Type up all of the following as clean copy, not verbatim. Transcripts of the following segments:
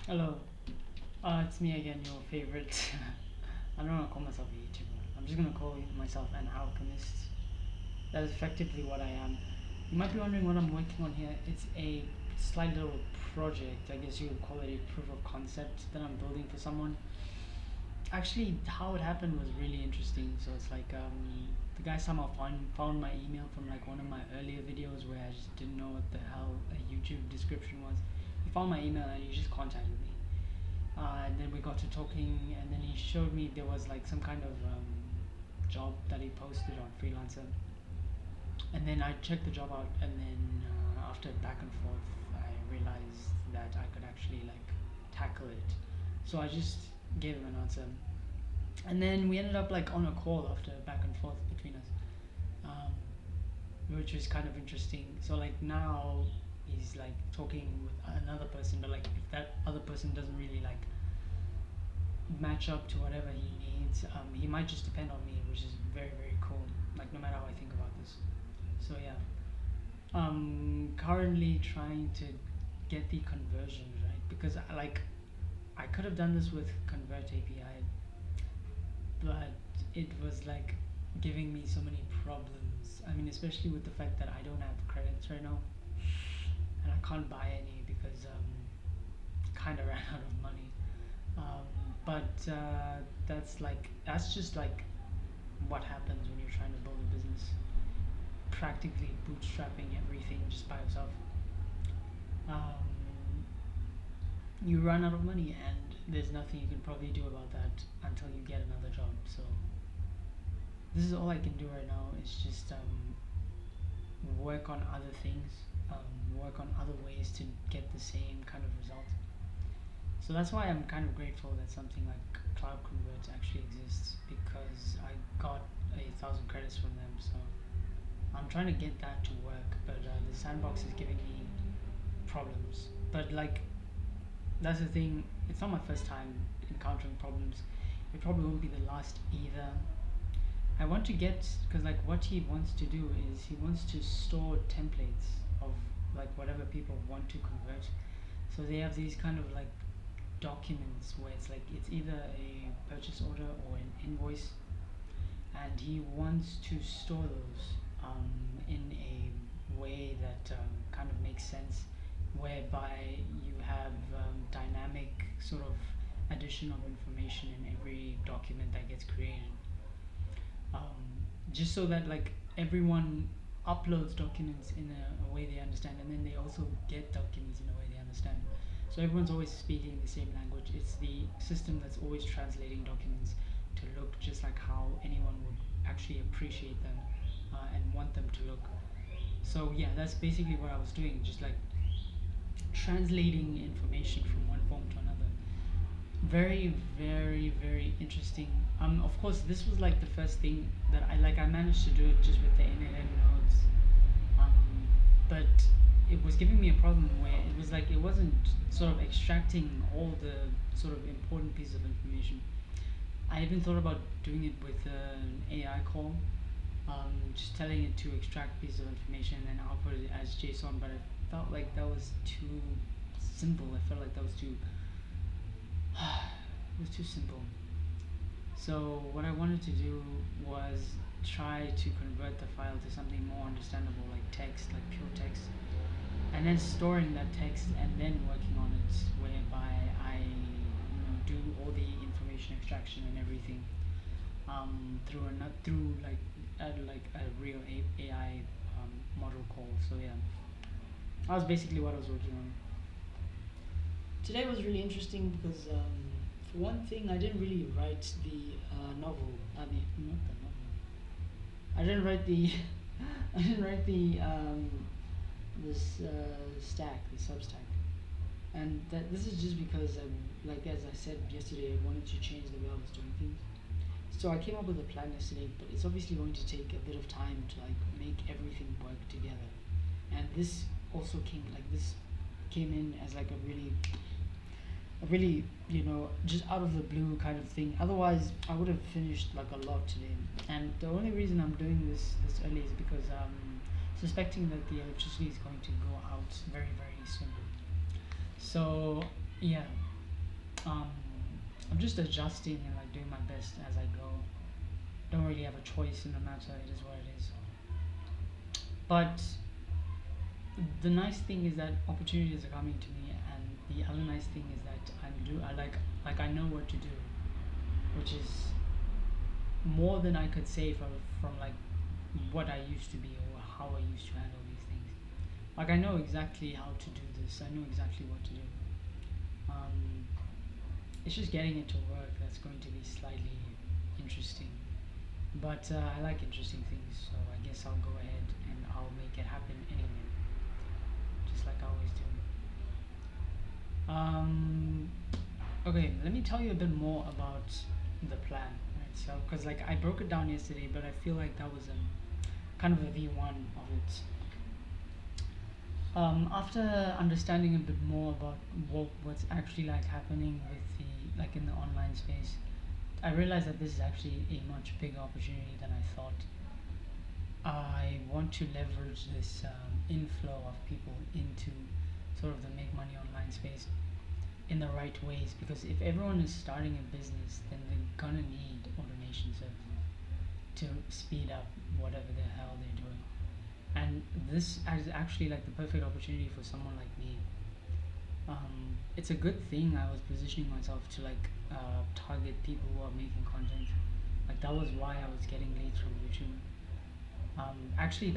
Hello, it's me again, your favorite. I don't want to call myself a YouTuber. I'm just gonna call myself an alchemist. That is effectively what I am. You might be wondering what I'm working on here. It's a slight little project. I guess you would call it a proof of concept that I'm building for someone. Actually, how it happened was really interesting. So it's like the guy somehow found my email from like one of my earlier videos where I just didn't know what the hell a YouTube description was. He found my email and he just contacted me. And then we got to talking, and then he showed me there was like some kind of job that he posted on Freelancer. And then I checked the job out, and then after back and forth, I realized that I could actually like tackle it. So I just gave him an answer, and then we ended up like on a call after back and forth between us, which was kind of interesting. So like now he's like talking with another person, but like if that other person doesn't really like match up to whatever he needs, he might just depend on me, which is very very cool. Like no matter how I think about this. So yeah, currently trying to get the conversion right because I could have done this with Convert API, but it was like giving me so many problems. I mean, especially with the fact that I don't have credits right now, and I can't buy any because kind of ran out of money. Um, but that's just like what happens when you're trying to build a business, practically bootstrapping everything just by yourself. Um, you run out of money, and there's nothing you can probably do about that until you get another job. So this is all I can do right now. Is just work on other things, work on other ways to get the same kind of result. So that's why I'm kind of grateful that something like Cloud Convert actually exists because I got 1,000 credits from them. So I'm trying to get that to work, but the sandbox is giving me problems. But like that's the thing. It's not my first time encountering problems. It probably won't be the last either. I want to get because like what he wants to do is he wants to store templates of like whatever people want to convert. So they have these kind of like documents where it's like it's either a purchase order or an invoice, and he wants to store those in a way that kind of makes sense, whereby you have dynamic sort of addition of information in every document that gets created, just so that like everyone uploads documents in a way they understand, and then they also get documents in a way they understand. So everyone's always speaking the same language. It's the system that's always translating documents to look just like how anyone would actually appreciate them and want them to look. So yeah, that's basically what I was doing, just like translating information from one form to another. Very, very, very interesting. Of course, this was like the first thing that I managed to do it just with the NLM nodes. Um, but it was giving me a problem where it was like it wasn't sort of extracting all the sort of important pieces of information. I even thought about doing it with an AI call, just telling it to extract pieces of information and output it as JSON. But I felt like that was too simple. I felt like that was too it was too simple. So what I wanted to do was try to convert the file to something more understandable, like text, like pure text, and then storing that text and then working on it, whereby I do all the information extraction and everything through like a real AI model call. So yeah, that was basically what I was working on. Today was really interesting because for one thing, I didn't really write the novel. I mean, not the novel. I didn't write the I didn't write the this stack, the Substack, and that this is just because like as I said yesterday, I wanted to change the way I was doing things. So I came up with a plan yesterday, but it's obviously going to take a bit of time to like make everything work together. And this also came in as like a really just out of the blue kind of thing. Otherwise, I would have finished like a lot today. And the only reason I'm doing this early is because suspecting that the electricity is going to go out very very soon. So yeah, Um, I'm just adjusting and like doing my best as I go. Don't really have a choice in the matter. It is what it is. But the nice thing is that opportunities are coming to me, and the other nice thing is that I like I know what to do, which is more than I could say from like what I used to be or how I used to handle these things. Like I know exactly how to do this. I know exactly what to do. Um, it's just getting it to work that's going to be slightly interesting. But I like interesting things, so I guess I'll go ahead and I'll make it happen anyway, just like I always do. Um, okay, let me tell you a bit more about the plan, right? So, because like I broke it down yesterday, but I feel like that was kind of a V1 of it. After understanding a bit more about what's actually like happening with the like in the online space, I realized that this is actually a much bigger opportunity than I thought. I want to leverage this inflow of people into sort of the make money online space in the right ways, because if everyone is starting a business, then they're gonna need automation services to speed up whatever the hell they're doing. And this is actually like the perfect opportunity for someone like me. It's a good thing I was positioning myself to like target people who are making content. Like that was why I was getting leads from YouTube. Actually,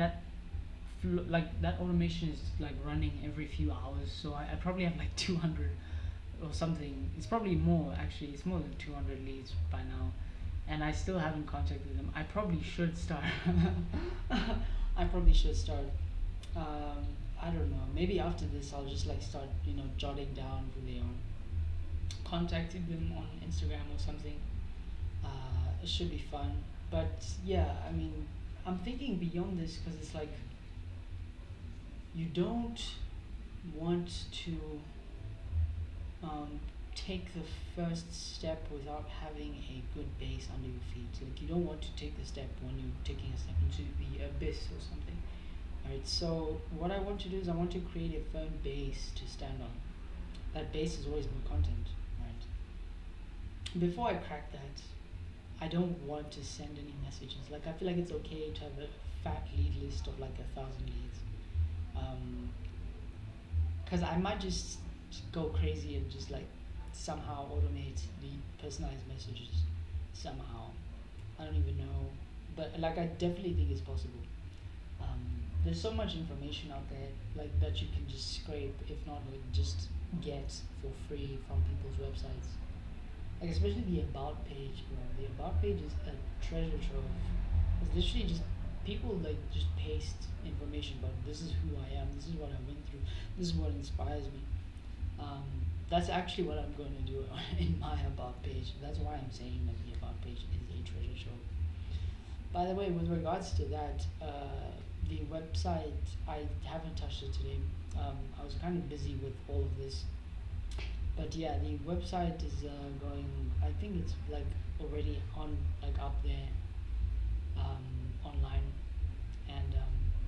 like that automation is like running every few hours, so I probably have like 200 or something. It's probably more actually. It's more than 200 leads by now, and I still haven't contacted them. I probably should start. I probably should start. Um, I don't know. Maybe after this, I'll just like start, jotting down who they are, contacting them on Instagram or something. It should be fun. But yeah, I mean, I'm thinking beyond this because it's like you don't want to um, take the first step without having a good base under your feet. Like you don't want to take the step when you're taking a step into the abyss or something. Right. So what I want to do is I want to create a firm base to stand on. That base is always my content. Right. Before I crack that, I don't want to send any messages. Like I feel like it's okay to have a fat lead list of like 1,000 leads. Because I might just go crazy and just like somehow automate the personalized messages somehow. I don't even know, but like I definitely think it's possible. There's so much information out there like that you can just scrape, if not like just get for free from people's websites. Like especially the about page, bro. The about page is a treasure trove. It's literally just people like just paste information about this is who I am, this is what I went through, this is what inspires me. Um, that's actually what I'm going to do in my about page. That's why I'm saying that the about page is a treasure trove. By the way, with regards to that, the website, I haven't touched it today. I was kind of busy with all of this. But yeah, the website is going, I think it's like already on, like up there online. And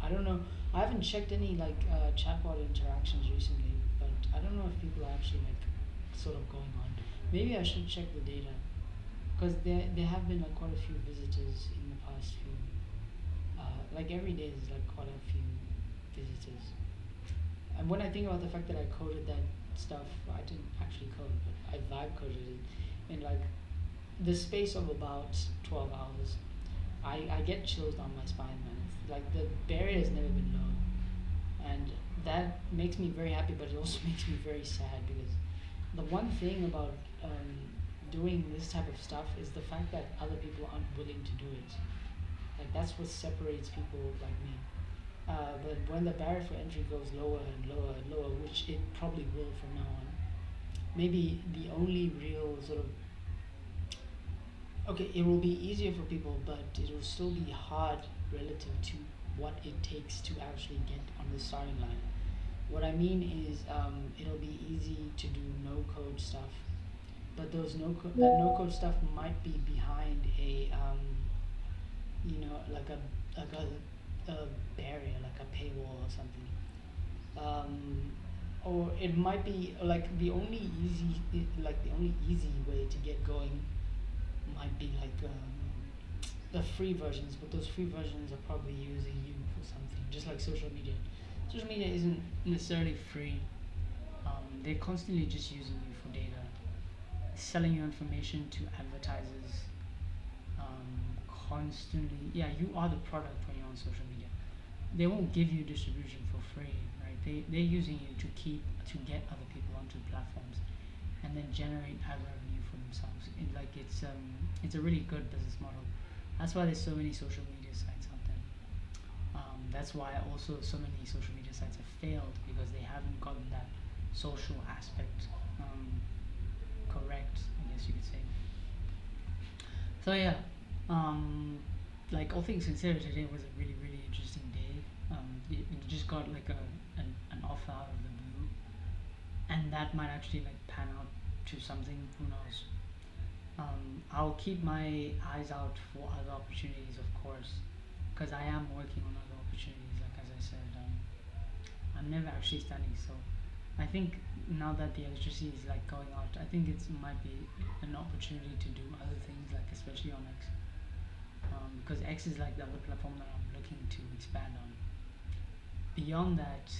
I don't know, I haven't checked any like chatbot interactions recently, but I don't know if people are actually like sort of going on. Maybe I should check the data because there have been like quite a few visitors in the past few. Like every day there's like quite a few visitors. And when I think about the fact that I coded that stuff, I didn't actually code, but I vibe coded it in like the space of about 12 hours. I get chills down my spine, man. It's like the barrier has never been low, and that makes me very happy, but it also makes me very sad because the one thing about doing this type of stuff is the fact that other people aren't willing to do it. Like that's what separates people like me. But when the barrier for entry goes lower and lower and lower, which it probably will from now on, maybe the only real sort of okay, it will be easier for people, but it will still be hard relative to what it takes to actually get on the starting line. What I mean is, it'll be easy to do no code stuff, but that no code stuff might be behind a like a barrier, like a paywall or something. Um, or it might be like the only easy way to get going might be like the free versions, but those free versions are probably using you for something, just like social media. Social media isn't necessarily free. They're constantly just using you for data, selling your information to advertisers, constantly. Yeah, you are the product when you're on social media. They won't give you distribution for free, right? They're using you to get other people onto platforms and then generate ad revenue for themselves. It's a really good business model. That's why there's so many social media sites out there. That's why also so many social media sites have failed because they haven't gotten that social aspect correct, I guess you could say. So yeah, um, like all things considered, today was a really really interesting day. You just got like an offer out of the blue, and that might actually like pan out to something. Who knows? I'll keep my eyes out for other opportunities, of course, because I am working on other opportunities. Like as I said, I'm never actually standing still. I think now that the electricity is like going out, I think it might be an opportunity to do other things, like especially on X, because X is like the other platform that I'm looking to expand on. Beyond that,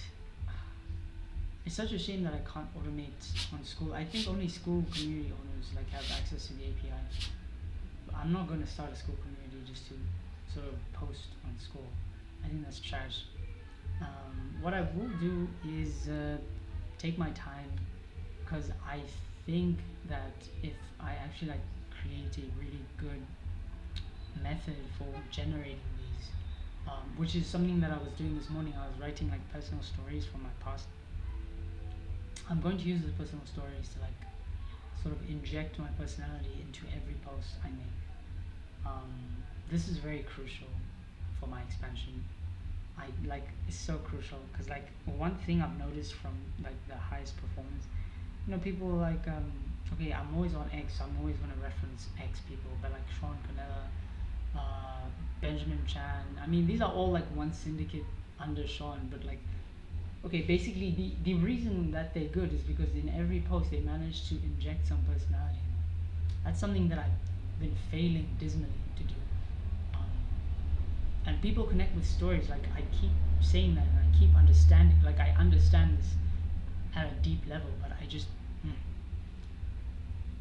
it's such a shame that I can't automate on school. I think only school community owners like have access to the API. But I'm not going to start a school community just to sort of post on school. I think that's trash. What I will do is take my time, because I think that if I actually like create a really good method for generating these, which is something that I was doing this morning. I was writing like personal stories from my past. I'm going to use those personal stories to like sort of inject my personality into every post I make. Um, this is very crucial for my expansion. I like it's so crucial because like one thing I've noticed from like the highest performance, people like okay, I'm always on X, so I'm always gonna reference X people, but like Sean Panella, Benjamin Chan. I mean, these are all like one syndicate under Sean, but like okay, basically the reason that they're good is because in every post they manage to inject some personality. That's something that I've been failing dismally to do. Um, and people connect with stories. Like I keep saying that, and I keep understanding. Like I understand this at a deep level, but I just,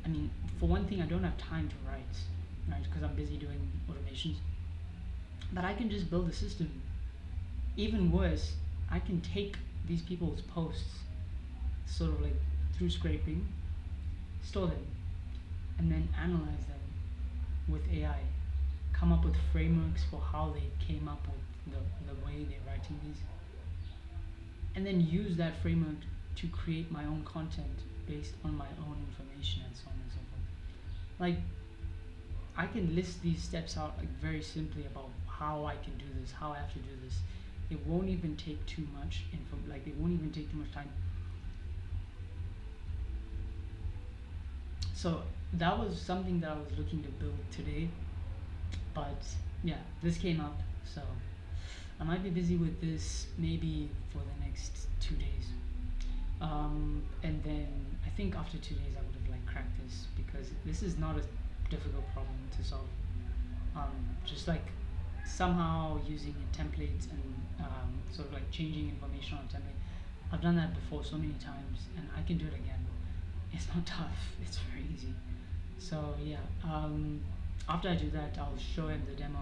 I mean, for one thing, I don't have time to write, right? Because I'm busy doing automations. But I can just build a system. Even worse, I can take these people's posts, sort of like through scraping, store them, and then analyze them with AI. Come up with frameworks for how they came up with the way they're writing these, and then use that framework to create my own content based on my own information and so on and so forth. Like I can list these steps out like very simply about how I can do this, how I have to do this. It won't even take too much info. Like it won't even take too much time. So that was something that I was looking to build today, but yeah, this came up. So I might be busy with this maybe for the next 2 days. And then I think after 2 days I would have like cracked this, because this is not a difficult problem to solve. Just like somehow using templates and sort of like changing information on a template. I've done that before so many times, and I can do it again. It's not tough. It's very easy. So yeah, after I do that, I'll show him the demo.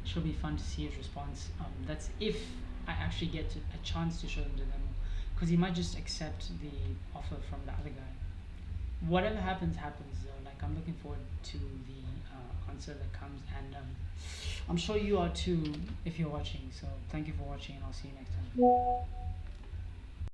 It should be fun to see his response. That's if I actually get a chance to show him the demo, because he might just accept the offer from the other guy. Whatever happens, happens though. Like I'm looking forward to the answer that comes, and I'm sure you are too if you're watching. So thank you for watching, and I'll see you next time.